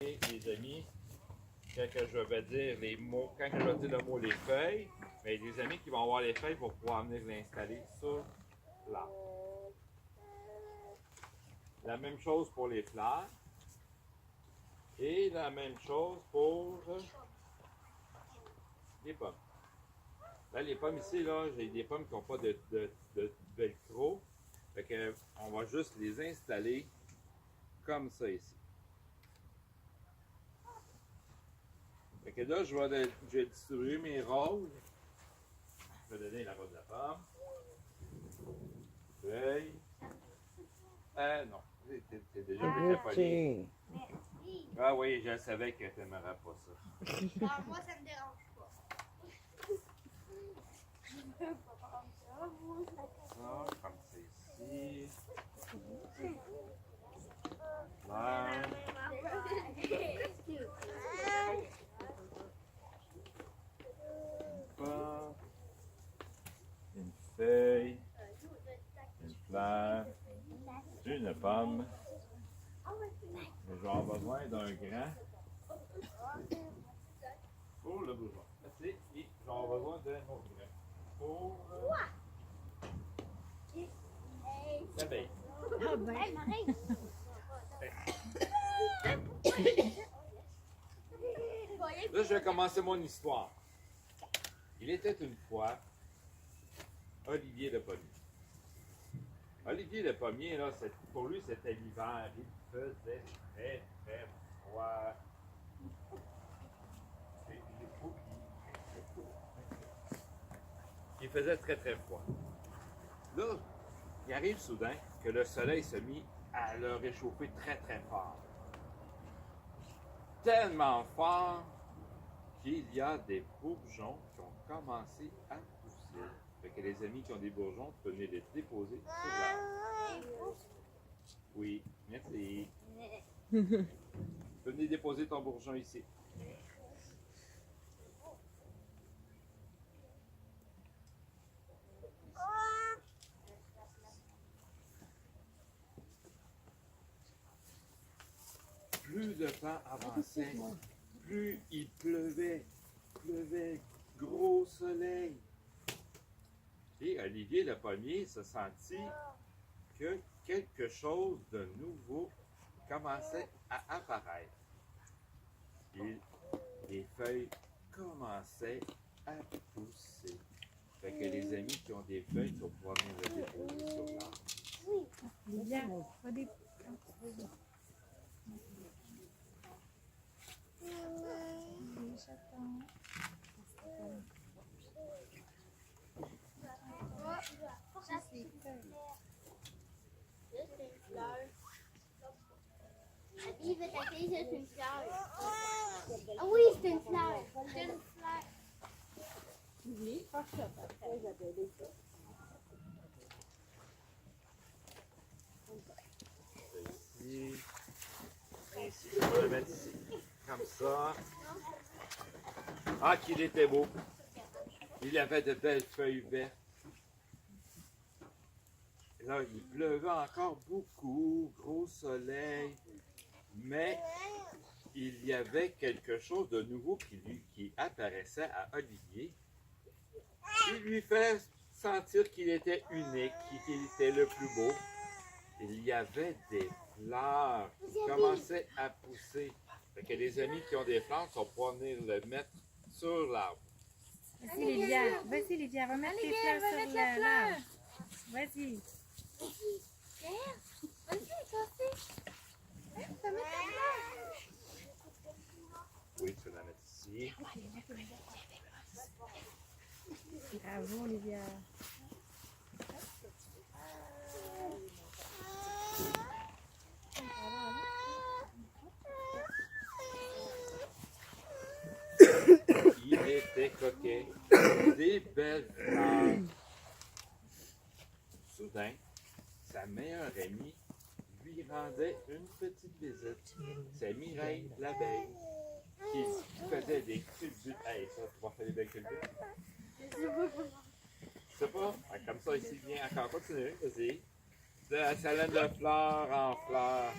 Les amis, quand que je vais dire les mots, quand que je vais dire le mot les feuilles, bien, les amis qui vont avoir les feuilles vont pouvoir venir l'installer sur l'arbre. La même chose pour les fleurs. Et la même chose pour les pommes. Là, les pommes ici, là, j'ai des pommes qui n'ont pas de velcro. Fait que on va juste les installer comme ça ici. Fait que là, je vais distribuer mes roses. Je vais donner la rose de la pomme. Feuille. Non, t'es déjà poli. Ah oui, je savais que tu n'aimerais pas ça. Non, moi, ça me dérange pas. Ça, comme c'est ici. Là. Une feuille. Une fleur. Une pomme. Je vais avoir besoin d'un grand pour le bourgeon. Et je vais avoir besoin d'un autre grand pour l'abeille. Là, je vais commencer mon histoire. Il était une fois Olivier le pommier. Olivier le pommier, là, pour lui, c'était l'hiver. Il faisait très, très froid. Il faisait très, très froid. Là, il arrive soudain que le soleil se mit à le réchauffer très, très fort. Tellement fort qu'il y a des bourgeons qui ont commencé à pousser. Fait que les amis qui ont des bourgeons, tu peux venir les déposer sur l'arbre. Oui, merci. Tu peux venir déposer ton bourgeon ici. Plus le temps avançait, plus il pleuvait, gros soleil. Et Olivier le pommier se sentit que quelque chose de nouveau commençait à apparaître. Et les feuilles commençaient à pousser. Fait que les amis qui ont des feuilles, tu vas pouvoir venir les déposer sur l'arbre. Ça, c'est une fleur. Il veut t'appeler juste une fleur. Ah oui, c'est une fleur. C'est une fleur. Ici. Et ici. On va le mettre ici. Comme ça. Ah, qu'il était beau. Il avait de belles feuilles vertes. Et là, il pleuvait encore beaucoup, gros soleil. Mais il y avait quelque chose de nouveau qui apparaissait à Olivier. Il lui fait sentir qu'il était unique, qu'il était le plus beau. Il y avait des fleurs qui commençaient à pousser. Fait que les amis qui ont des fleurs vont pouvoir venir le mettre sur l'arbre. Vas-y Lydia, va mettre tes fleurs sur l'arbre. Vas-y. Vas-y, toi aussi. Ça met ta fleur. Oui, tu vas la mettre ici. Bravo Lydia. Il était coquet. Des belles fleurs. Soudain, sa meilleure amie lui rendait une petite visite. C'est Mireille l'abeille qui faisait des culbutes. Hey, ça, tu vas faire des belles culbutes? Je sais pas. Ah, comme ça, ici, viens encore. Continue, vas-y. De la salade de fleurs en fleurs.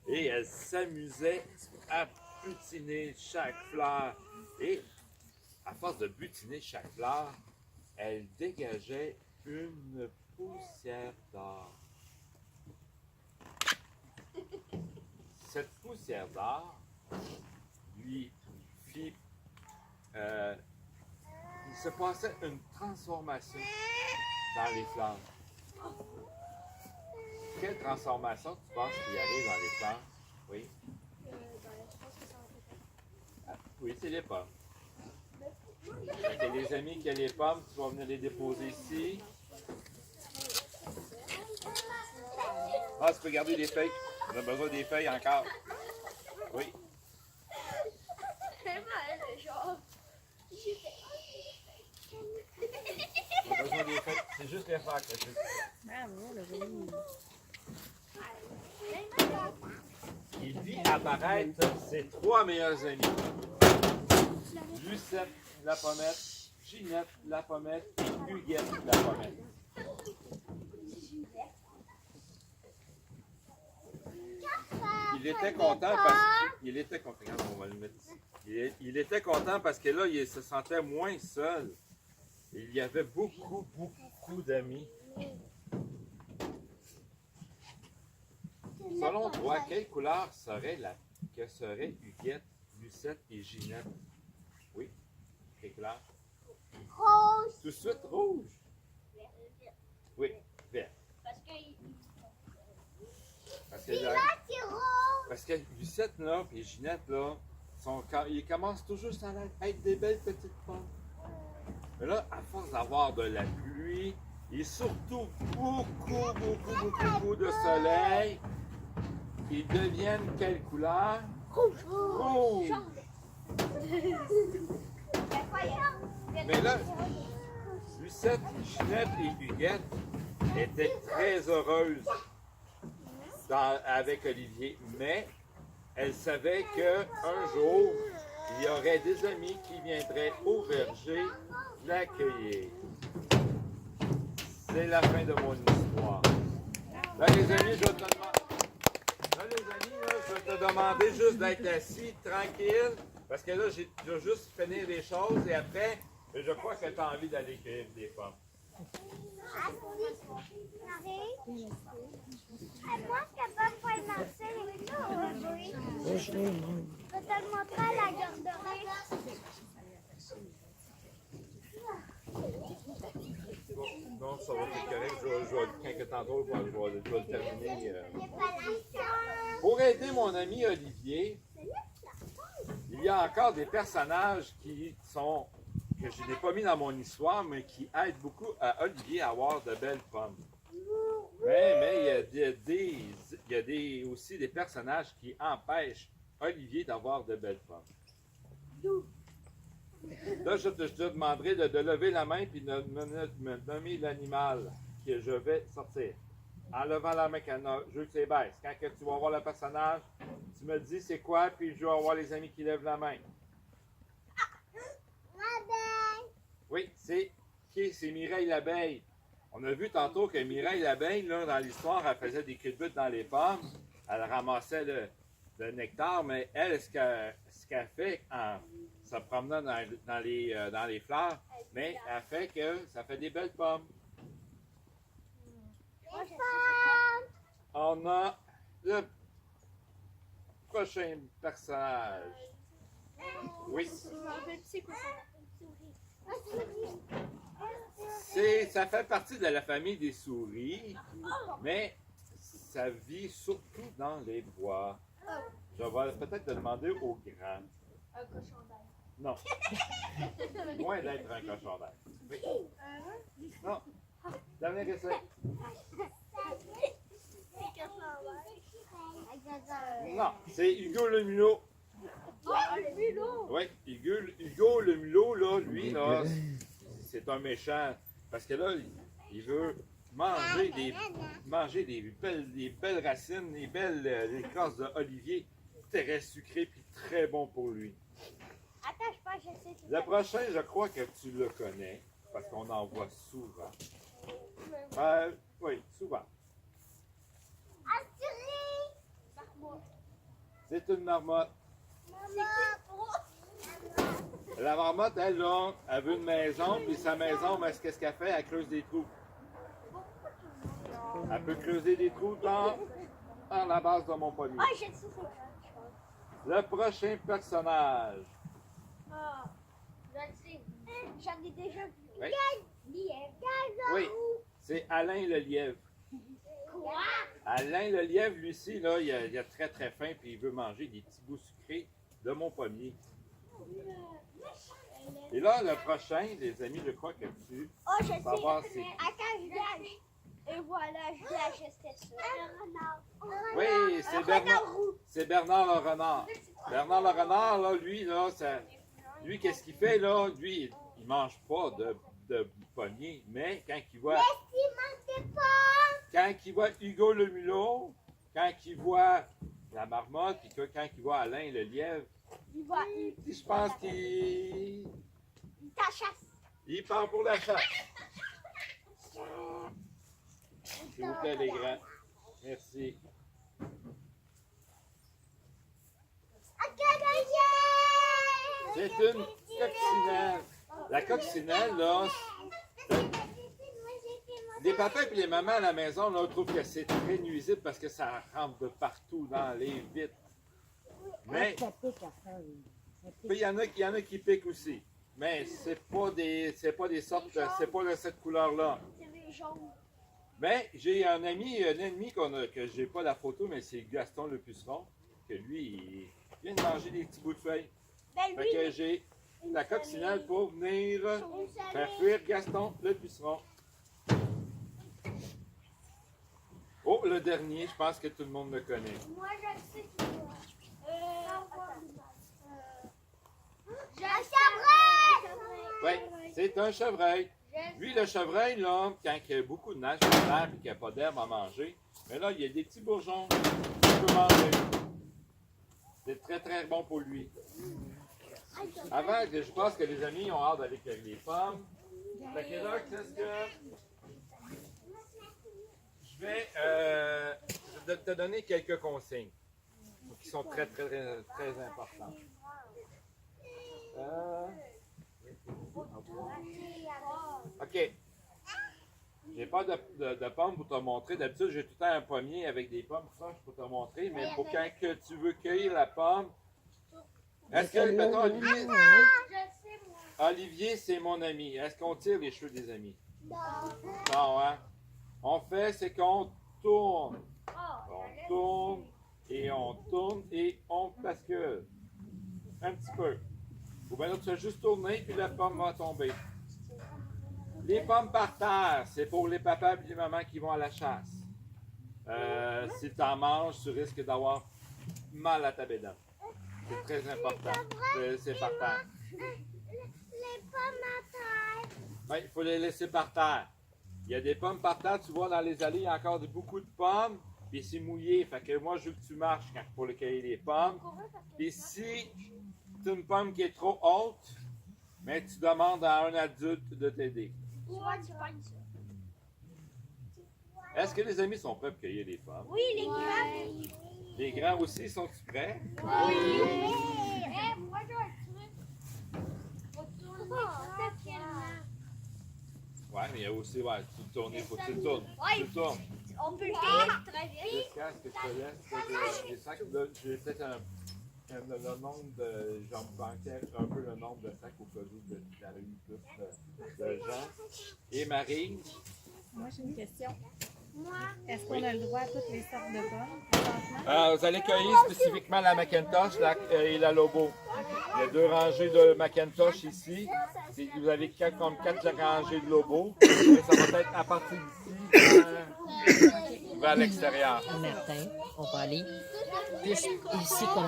Et elle s'amusait à butiner chaque fleur. Et à force de butiner chaque fleur, elle dégageait une poussière d'or. Cette poussière d'or lui fit... il se passait une transformation dans les fleurs. Quelle transformation tu penses qu'il y arrive dans les fleurs? Oui? Oui, c'est les pommes. Et les amis qui ont les pommes, tu vas venir les déposer ici. Ah, tu peux garder les feuilles. On a besoin des feuilles encore. Oui. On a besoin des feuilles. C'est juste les faire. Bravo, Laurie. Il vit apparaître ses trois meilleurs amis. Lucette la pommette, Ginette la pommette et Huguette la pommette. Il était content parce qu'il était content. Regarde, on va le mettre ici. Il était content parce que là, il se sentait moins seul. Il y avait beaucoup d'amis. Selon toi, quelle couleur que seraient Huguette, Lucette et Ginette? Oui. Quelle couleur? Rose. Tout de suite rouge. Oui, vert. Parce que Lucette là, et Ginette là, ils commencent toujours à être des belles petites pommes. Mais là, à force d'avoir de la pluie et surtout beaucoup de soleil, ils deviennent quelle couleur? Rouge. Mais là, Lucette, Ginette et Huguette étaient très heureuses avec Olivier, mais elles savaient qu'un jour, il y aurait des amis qui viendraient au verger l'accueillir. C'est la fin de mon histoire. Là, les amis, je vais te demander juste d'être assis, tranquille, parce que là, je vais juste finir les choses et après, je crois que tu as envie d'aller cueillir des pommes. Moi, je suis capable de marcher avec ça aujourd'hui. Je vais te le montrer à la garderie. Non, ça va être correct. Quand tantôt, je vais le terminer. Pour aider mon ami Olivier, il y a encore des personnages que je n'ai pas mis dans mon histoire, mais qui aident beaucoup à Olivier à avoir de belles pommes. Mais il y a aussi des personnages qui empêchent Olivier d'avoir de belles pommes. Là, je te demanderai de lever la main et de me nommer l'animal que je vais sortir. En levant la main, je veux que tu baisses. Quand que tu vas voir le personnage, tu me dis c'est quoi, puis je vais avoir les amis qui lèvent la main. Oui, c'est Mireille l'abeille. On a vu tantôt que Mireille l'abeille, là, dans l'histoire, elle faisait des culbutes dans les pommes. Elle ramassait le nectar, mais elle, ce qu'elle fait en se promenant dans les fleurs, mais elle fait que ça fait des belles pommes. On a le prochain personnage. Oui. Ça fait partie de la famille des souris, mais ça vit surtout dans les bois. Je vais peut-être te demander au grand. Un cochon d'ail. Non. Loin d'être un cochon d'ail. Oui. Non. Dernier essai. Non, c'est Hugo le mulot. Le mulot. Oui, Hugo le mulot, là, lui, là, c'est un méchant. Parce que là, il veut manger des belles racines, des belles écorces d'olivier, très sucrées puis très bon pour lui. Attends, je pense que je sais. Le prochain, je crois que tu le connais, parce qu'on en voit souvent. Oui, souvent. Astérix! C'est une marmotte. La marmotte, elle, là, elle veut une maison, puis sa maison, mais qu'est-ce qu'elle fait? Elle creuse des trous. Elle peut creuser des trous dans la base de mon pommier. Ah, je sais c'est quoi. Le prochain personnage. Ah, je le sais. J'en ai déjà vu. Oui. Lièvre. Oui, c'est Alain le lièvre. Quoi? Alain le lièvre, lui ci, là, il a très très faim, puis il veut manger des petits bouts sucrés de mon pommier. Et là, le prochain, les amis, je crois que tu Oh, je sais. vas voir c'est... Attends, je lâche. Et voilà, je lâche, c'était ça. Un renard. Oui, Un c'est Bernard. renard roux. C'est Bernard le renard. Bernard le renard, là, lui, là, lui, qu'est-ce qu'il fait, là? Lui, il mange pas de pommier, mais quand il voit... Quand il voit Hugo le mulot, quand il voit la marmotte, puis quand il voit Alain le lièvre, Il va. je pense qu'il Ta chasse. il part pour la chasse. S'il vous plaît, les grands. Merci. C'est une coccinelle. La coccinelle, là, les papas et les mamans à la maison, là, trouvent que c'est très nuisible parce que ça rentre de partout dans les vitres. Mais il y en a qui piquent aussi. Mais c'est pas des sortes, c'est pas de cette couleur-là. C'est les jaunes. Mais j'ai un ennemi que j'ai pas la photo, mais c'est Gaston le puceron, que lui, il vient de manger des petits bouts de feuilles. Ben Fait que j'ai la coccinelle pour venir faire fuir Gaston le puceron. Oh, le dernier, je pense que tout le monde le connaît. Moi, je le sais qui c'est. Un chevreuil! Oui, c'est un chevreuil. Lui, le chevreuil, là, quand il y a beaucoup de neige sur terre et qu'il n'y a pas d'herbe à manger, mais là, il y a des petits bourgeons qu'il peut manger. C'est très, très bon pour lui. Avant, je pense que les amis ont hâte d'aller cueillir les pommes. Fait que là, qu'est-ce que... Je vais te donner quelques consignes qui sont très, très, très, très importantes. OK. J'ai pas de pommes pour te montrer. D'habitude, j'ai tout le temps un pommier avec des pommes. Pour ça, je peux te montrer. Mais pour quand que tu veux cueillir la pomme, est-ce que, mettons, Olivier, Je sais, moi. Olivier, c'est mon ami. Est-ce qu'on tire les cheveux des amis? Non. Non, hein? On fait, c'est qu'on tourne. Oh, On tourne et on bascule. Un petit peu. Ou bien là, tu vas juste tourner puis la pomme va tomber. Les pommes par terre, c'est pour les papas et les mamans qui vont à la chasse. Si tu en manges, tu risques d'avoir mal à ta bédane. C'est très important. C'est par terre. Les pommes à terre. Oui, il faut les laisser par terre. Il y a des pommes par terre, tu vois dans les allées, il y a encore beaucoup de pommes, puis c'est mouillé. Fait que moi, je veux que tu marches pour le cueillir les pommes. Puis si tu as une pomme qui est trop haute, mais tu demandes à un adulte de t'aider. Tu pognes ça. Est-ce que les amis sont prêts pour cueillir les pommes? Oui, les grands. Les grands aussi, sont-ils prêts? Oui. Moi, j'ai un truc. Faut tourner Ouais, mais il y a aussi, tu tournes, il faut que tu le tournes. Tu le tournes. On peut le faire très vite. Jusqu'à ce que je te laisse des sacs. J'ai peut-être le nombre de... J'en manquais un peu le nombre de sacs au cas où il y avait eu plus de gens. Et Marie? Moi, j'ai une question. Moi, Est-ce qu'on a le droit à toutes les sortes de pommes présentement? Vous allez cueillir spécifiquement la Macintosh et la Lobo. Il y a 2 rangées de Macintosh ici. Vous avez 4 rangées de Lobo. Et ça va être à partir d'ici vers l'extérieur. Martin, on va aller plus ici comme